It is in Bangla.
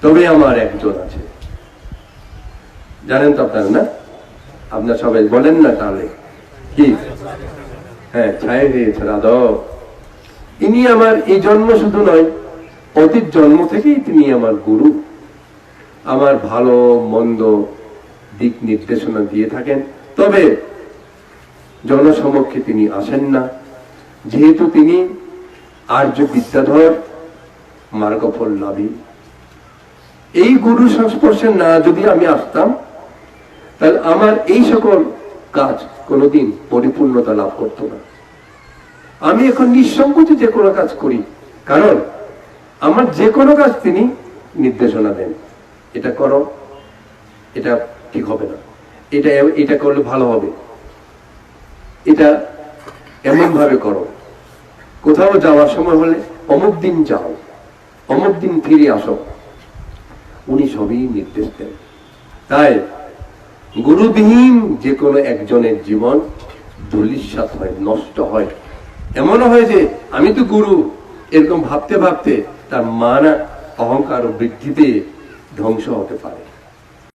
তবে আমার একজন আছে, জানেন তো আপনারা, না? আপনার সবাই বলেন না তাহলে কি? হ্যাঁ, ছায় হয়েছে রাধব। ইনি আমার এই জন্ম শুধু নয়, অতীত জন্ম থেকেই তিনি আমার গুরু। আমার ভালো মন্দ দিক নির্দেশনা দিয়ে থাকেন, তবে জনসমক্ষে তিনি আসেন না, যেহেতু তিনি আর্য বিদ্যাধর, মার্গফল লাভী। এই গুরু সংস্পর্শে না যদি আমি আসতাম, তাহলে আমার এই সকল কাজ কোনোদিন পরিপূর্ণতা লাভ করতো না। আমি এখন নিঃসংকোচে যে কোনো কাজ করি, কারণ আমার যে কোনো কাজ তিনি নির্দেশনা দেন, এটা করো, এটা ঠিক হবে না, এটা করলে ভালো হবে, এটা এমন ভাবে করো, কোথাও যাওয়ার সময় হলে অমুক দিন যাও, অমুক দিন ফিরে আসো, উনি সবই নির্দেশ দেন। তাই গুরুবিহীন যে কোনো একজনের জীবন ধূলিসাৎ হয়, নষ্ট হয়। এমনও হয় যে আমি তো গুরু, এরকম ভাবতে ভাবতে তার মান অহংকার ও বৃদ্ধিতে ধ্বংস হতে পারে।